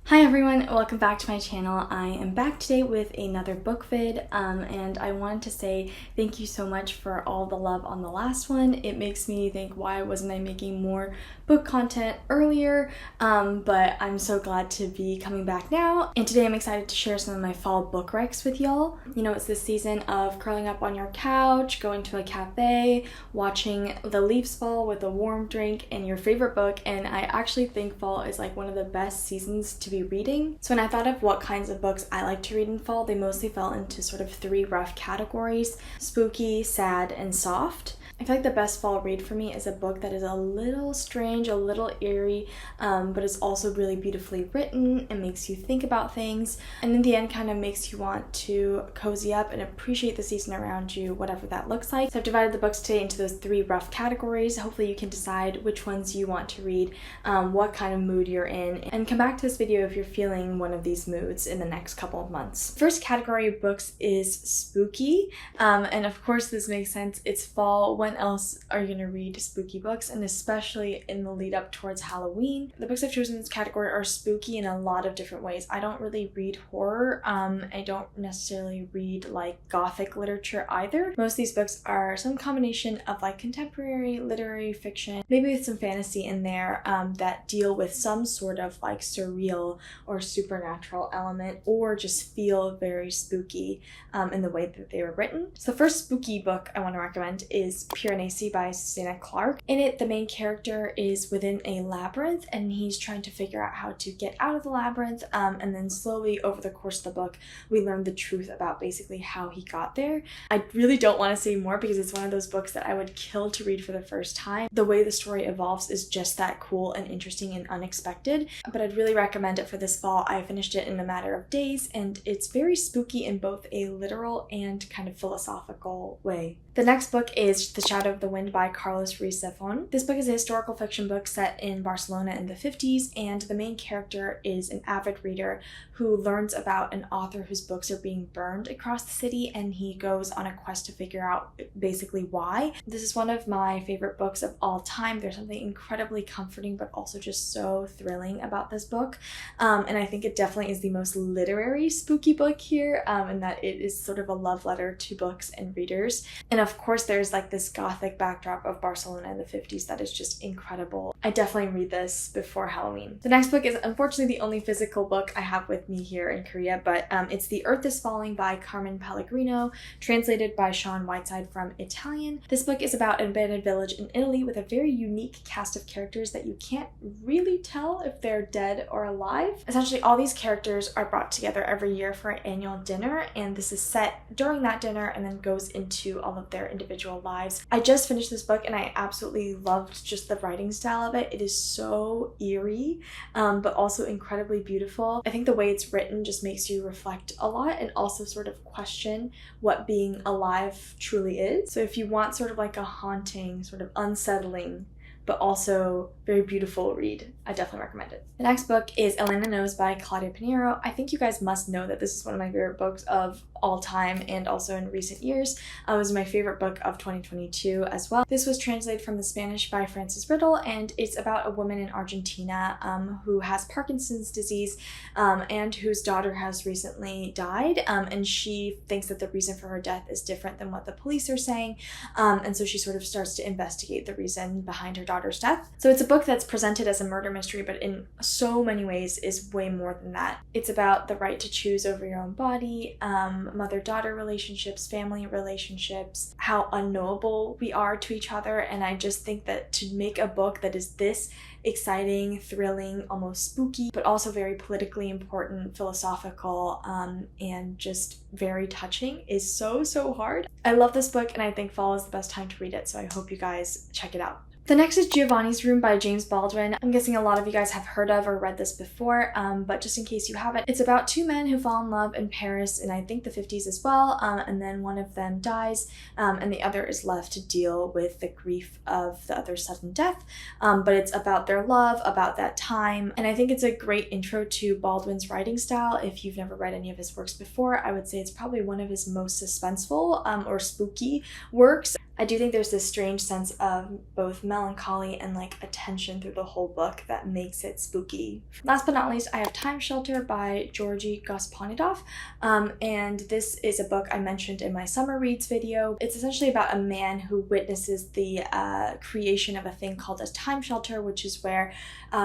Hi everyone, welcome back to my channel. I am back today with another book vid and I wanted to say thank you so much for all the love on the last one. It makes me think why wasn't I making more book content earlier, but I'm so glad to be coming back now. And today I'm excited to share some of my fall book recs with y'all. You know, it's this season of curling up on your couch, going to a cafe, watching the leaves fall with a warm drink and your favorite book, and I actually think fall is like one of the best seasons to be reading. So when I thought of what kinds of books I like to read in fall, they mostly fell into sort of three rough categories: spooky, sad, and soft. I feel like the best fall read for me is a book that is a little strange, a little eerie, but is also really beautifully written and makes you think about things, and in the end kind of makes you want to cozy up and appreciate the season around you, whatever that looks like. So I've divided the books today into those three rough categories. Hopefully you can decide which ones you want to read, what kind of mood you're in, and come back to this video if you're feeling one of these moods in the next couple of months. First category of books is spooky, and of course this makes sense. It's fall. When else are you going to read spooky books, and especially in the lead up towards Halloween? The books I've chosen in this category are spooky in a lot of different ways. I don't really read horror. I don't necessarily read like gothic literature either. Most of these books are some combination of like contemporary literary fiction, maybe with some fantasy in there, that deal with some sort of like surreal or supernatural element, or just feel very spooky in the way that they were written. So the first spooky book I want to recommend is Piranesi by Susanna Clarke. In it, the main character is within a labyrinth and he's trying to figure out how to get out of the labyrinth, and then slowly over the course of the book we learn the truth about basically how he got there. I really don't want to say more because it's one of those books that I would kill to read for the first time. The way the story evolves is just that cool and interesting and unexpected, but I'd really recommend it for this fall. I finished it in a matter of days and it's very spooky in both a literal and kind of philosophical way. The next book is The Shadow of the Wind by Carlos Ruiz Zafón. This book is a historical fiction book set in Barcelona in the 50s, and the main character is an avid reader who learns about an author whose books are being burned across the city, and he goes on a quest to figure out basically why. This is one of my favorite books of all time. There's something incredibly comforting but also just so thrilling about this book, and I think it definitely is the most literary spooky book here, in that it is sort of a love letter to books and readers. And of course there's like this gothic backdrop of Barcelona in the 50s that is just incredible. I definitely read this before Halloween. The next book is unfortunately the only physical book I have with me here in Korea, but it's The Earth is Falling by Carmen Pellegrino, translated by Sean Whiteside from Italian. This book is about an abandoned village in Italy with a very unique cast of characters that you can't really tell if they're dead or alive. Essentially all these characters are brought together every year for an annual dinner, and this is set during that dinner and then goes into all of their individual lives. I just finished this book and I absolutely loved just the writing style of it. It is so eerie, but also incredibly beautiful. I think the way it's written just makes you reflect a lot and also sort of question what being alive truly is. So if you want sort of like a haunting, sort of unsettling, but also very beautiful read, I definitely recommend it. The next book is Elena Knows by Claudia Pinheiro. I think you guys must know that this is one of my favorite books of all time and also in recent years. It was my favorite book of 2022 as well. This was translated from the Spanish by Frances Riddle, and it's about a woman in Argentina who has Parkinson's disease and whose daughter has recently died, and she thinks that the reason for her death is different than what the police are saying, and so she sort of starts to investigate the reason behind her daughter's death. So it's a book that's presented as a murder mystery, but in so many ways is way more than that. It's about the right to choose over your own body, mother-daughter relationships, family relationships, how unknowable we are to each other, and I just think that to make a book that is this exciting, thrilling, almost spooky, but also very politically important, philosophical, and just very touching is so hard. I love this book and I think fall is the best time to read it, so I hope you guys check it out. The next is Giovanni's Room by James Baldwin. I'm guessing a lot of you guys have heard of or read this before, but just in case you haven't, it's about two men who fall in love in Paris in I think the 50s as well, and then one of them dies, and the other is left to deal with the grief of the other's sudden death, but it's about their love, about that time, and I think it's a great intro to Baldwin's writing style. If you've never read any of his works before, I would say it's probably one of his most suspenseful or spooky works. I do think there's this strange sense of both melancholy and like attention through the whole book that makes it spooky. Last but not least, I have Time Shelter by Georgi Gospodinov, and this is a book I mentioned in my summer reads video. It's essentially about a man who witnesses the creation of a thing called a time shelter, which is where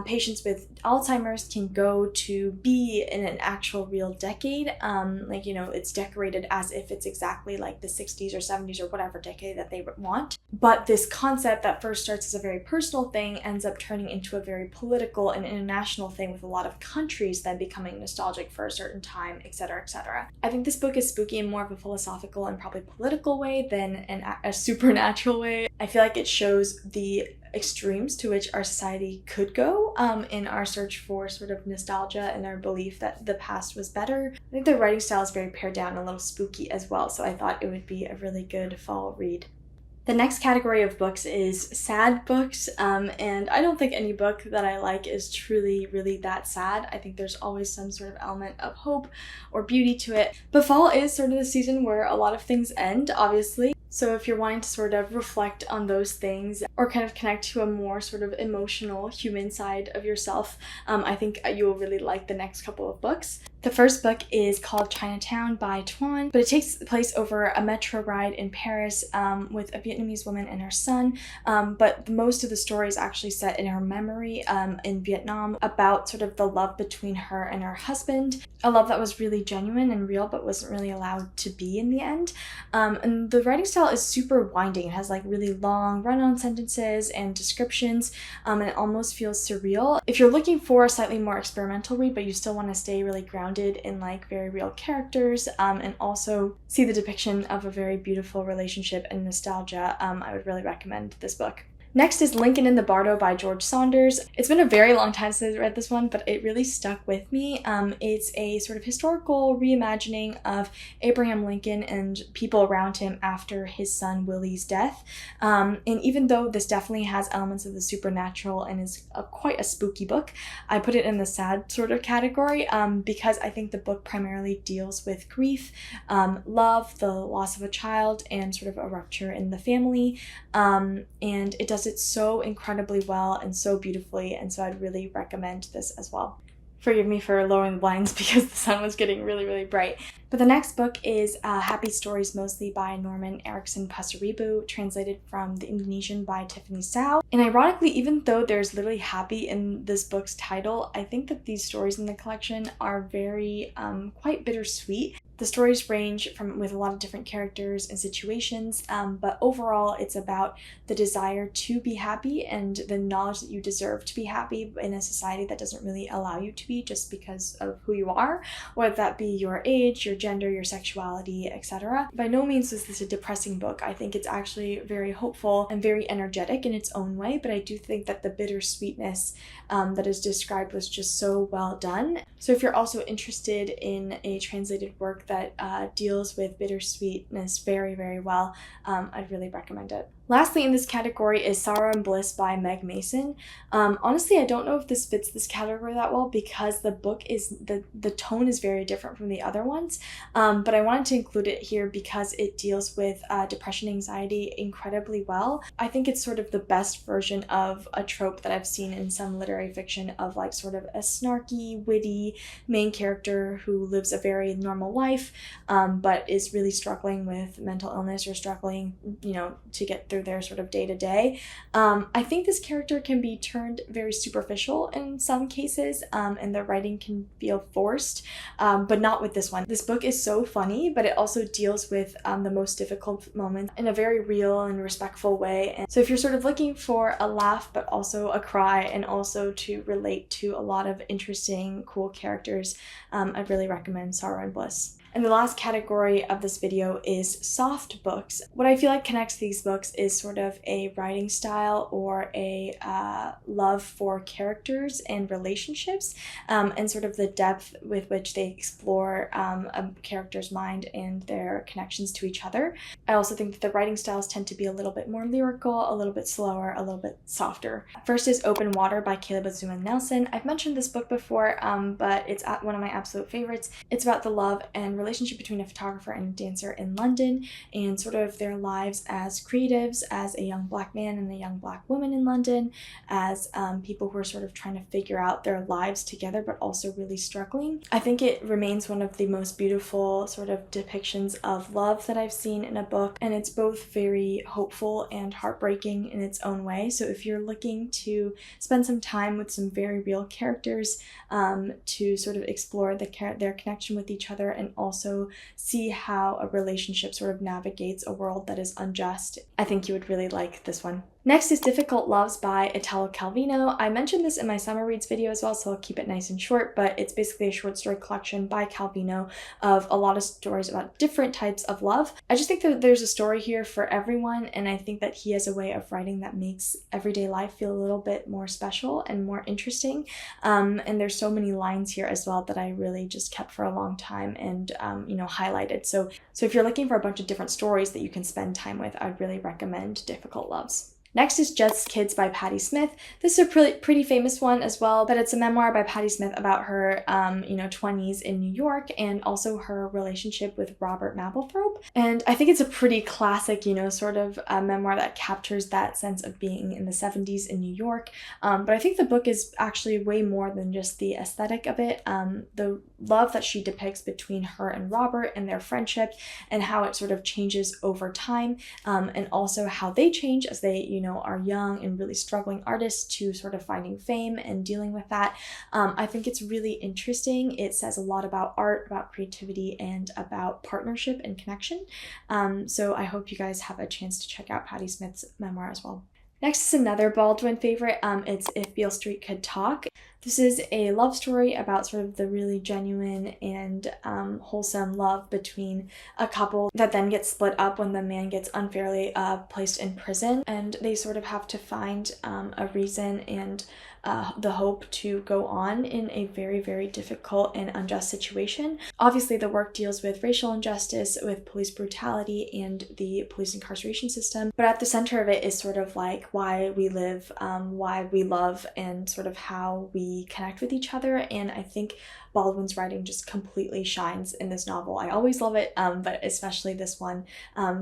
patients with Alzheimer's can go to be in an actual real decade. Like, you know, it's decorated as if it's exactly like the 60s or 70s or whatever decade that they want. But this concept that first starts as a very personal thing ends up turning into a very political and international thing, with a lot of countries then becoming nostalgic for a certain time, etc., etc. I think this book is spooky in more of a philosophical and probably political way than a supernatural way. I feel like it shows the extremes to which our society could go in our search for sort of nostalgia and our belief that the past was better. I think the writing style is very pared down and a little spooky as well, so I thought it would be a really good fall read. The next category of books is sad books, and I don't think any book that I like is truly really that sad. I think there's always some sort of element of hope or beauty to it. But fall is sort of the season where a lot of things end, obviously. So if you're wanting to sort of reflect on those things or kind of connect to a more sort of emotional human side of yourself, I think you will really like the next couple of books. The first book is called Chinatown by Tuan, but it takes place over a metro ride in Paris with a Vietnamese woman and her son, but most of the story is actually set in her memory in Vietnam, about sort of the love between her and her husband, a love that was really genuine and real but wasn't really allowed to be in the end. And the writing style is super winding. It has like really long run-on sentences and descriptions, and it almost feels surreal. If you're looking for a slightly more experimental read but you still want to stay really grounded in like very real characters, and also see the depiction of a very beautiful relationship and nostalgia, I would really recommend this book. Next is Lincoln in the Bardo by George Saunders. It's been a very long time since I read this one, but it really stuck with me. It's a sort of historical reimagining of Abraham Lincoln and people around him after his son Willie's death. And even though this definitely has elements of the supernatural and is quite a spooky book, I put it in the sad sort of category because I think the book primarily deals with grief, love, the loss of a child, and sort of a rupture in the family. And it does it so incredibly well and so beautifully, and so I'd really recommend this as well. Forgive me for lowering the blinds because the sun was getting really, really bright. But the next book is Happy Stories Mostly by Norman Erickson Pasaribu, translated from the Indonesian by Tiffany Sao. And ironically, even though there's literally happy in this book's title, I think that these stories in the collection are very quite bittersweet. The stories range from with a lot of different characters and situations, but overall it's about the desire to be happy and the knowledge that you deserve to be happy in a society that doesn't really allow you to be just because of who you are, whether that be your age, your gender, your sexuality, etc. By no means is this a depressing book. I think it's actually very hopeful and very energetic in its own way, but I do think that the bittersweetness that is described was just so well done. So if you're also interested in a translated work that deals with bittersweetness very, very well, I'd really recommend it. Lastly in this category is Sorrow and Bliss by Meg Mason. Honestly, I don't know if this fits this category that well because the book is, the tone is very different from the other ones, but I wanted to include it here because it deals with depression, anxiety incredibly well. I think it's sort of the best version of a trope that I've seen in some literary fiction of like sort of a snarky, witty main character who lives a very normal life, but is really struggling with mental illness or struggling, you know, to get through their sort of day-to-day. I think this character can be turned very superficial in some cases, and the writing can feel forced, but not with this one. This book is so funny, but it also deals with the most difficult moments in a very real and respectful way. And so if you're sort of looking for a laugh, but also a cry, and also to relate to a lot of interesting, cool characters, I'd really recommend Sorrow and Bliss. And the last category of this video is soft books. What I feel like connects these books is sort of a writing style or a love for characters and relationships, and sort of the depth with which they explore a character's mind and their connections to each other. I also think that the writing styles tend to be a little bit more lyrical, a little bit slower, a little bit softer. First is Open Water by Caleb Azuma Nelson. I've mentioned this book before, but it's one of my absolute favorites. It's about the love and relationship between a photographer and a dancer in London, and sort of their lives as creatives, as a young Black man and a young Black woman in London, as people who are sort of trying to figure out their lives together but also really struggling. I think it remains one of the most beautiful sort of depictions of love that I've seen in a book, and it's both very hopeful and heartbreaking in its own way. So if you're looking to spend some time with some very real characters, to sort of explore their connection with each other and also see how a relationship sort of navigates a world that is unjust, I think you would really like this one. Next is Difficult Loves by Italo Calvino. I mentioned this in my summer reads video as well, so I'll keep it nice and short, but it's basically a short story collection by Calvino of a lot of stories about different types of love. I just think that there's a story here for everyone, and I think that he has a way of writing that makes everyday life feel a little bit more special and more interesting. And there's so many lines here as well that I really just kept for a long time and highlighted. So if you're looking for a bunch of different stories that you can spend time with, I'd really recommend Difficult Loves. Next is Just Kids by Patti Smith. This is a pretty famous one as well, but it's a memoir by Patti Smith about her 20s in New York and also her relationship with Robert Mapplethorpe. And I think it's a pretty classic, sort of a memoir that captures that sense of being in the 70s in New York. But I think the book is actually way more than just the aesthetic of it. The love that she depicts between her and Robert and their friendship and how it sort of changes over time, and also how they change as they, are young and really struggling artists to sort of finding fame and dealing with that. I think it's really interesting. It says a lot about art, about creativity, and about partnership and connection. So I hope you guys have a chance to check out Patti Smith's memoir as well. Next is another Baldwin favorite. It's If Beale Street Could Talk. This is a love story about sort of the really genuine and wholesome love between a couple that then gets split up when the man gets unfairly placed in prison, and they sort of have to find a reason and the hope to go on in a very, very difficult and unjust situation. Obviously, the work deals with racial injustice, with police brutality, and the police incarceration system, but at the center of it is sort of like why we live, why we love, and sort of how we connect with each other. And I think Baldwin's writing just completely shines in this novel. I always love it, but especially this one.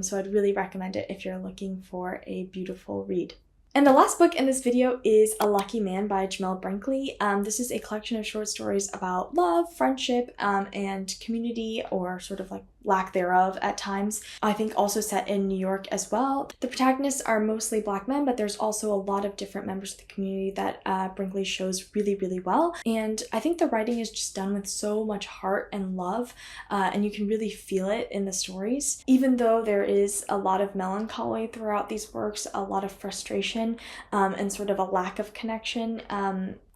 So I'd really recommend it if you're looking for a beautiful read. And the last book in this video is A Lucky Man by Jamel Brinkley. This is a collection of short stories about love, friendship, and community, or sort of like lack thereof at times. I think also set in New York as well. The protagonists are mostly Black men, but there's also a lot of different members of the community that Brinkley shows really, really well. And I think the writing is just done with so much heart and love, and you can really feel it in the stories. Even though there is a lot of melancholy throughout these works, a lot of frustration, and sort of a lack of connection,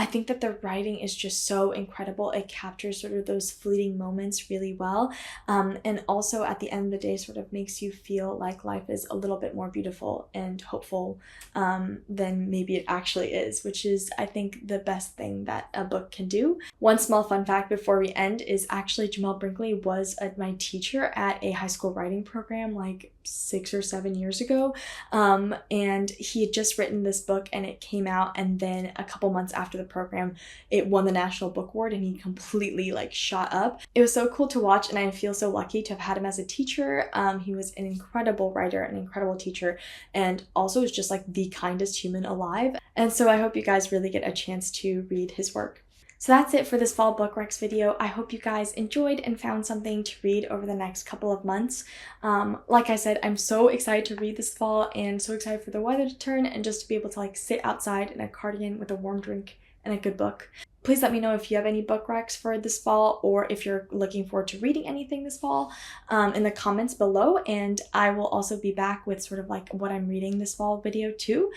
I think that the writing is just so incredible. It captures sort of those fleeting moments really well, and also at the end of the day sort of makes you feel like life is a little bit more beautiful and hopeful than maybe it actually is, which is, I think, the best thing that a book can do. One small fun fact before we end is actually Jamel Brinkley was my teacher at a high school writing program like 6 or 7 years ago, and he had just written this book and it came out, and then a couple months after the program it won the National Book Award and he completely shot up. It was so cool to watch, and I feel so lucky to have had him as a teacher. He was an incredible writer, an incredible teacher, and also is just the kindest human alive. And so I hope you guys really get a chance to read his work. So that's it for this fall book recs video. I hope you guys enjoyed and found something to read over the next couple of months. Like I said, I'm so excited to read this fall and so excited for the weather to turn and just to be able to sit outside in a cardigan with a warm drink and a good book. Please let me know if you have any book recs for this fall, or if you're looking forward to reading anything this fall, in the comments below, and I will also be back with sort of what I'm reading this fall video too.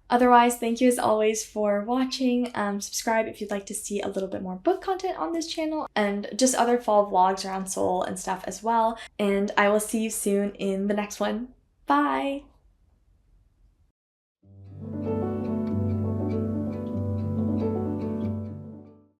Otherwise, thank you as always for watching. Subscribe if you'd like to see a little bit more book content on this channel, and just other fall vlogs around Seoul and stuff as well. And I will see you soon in the next one. Bye!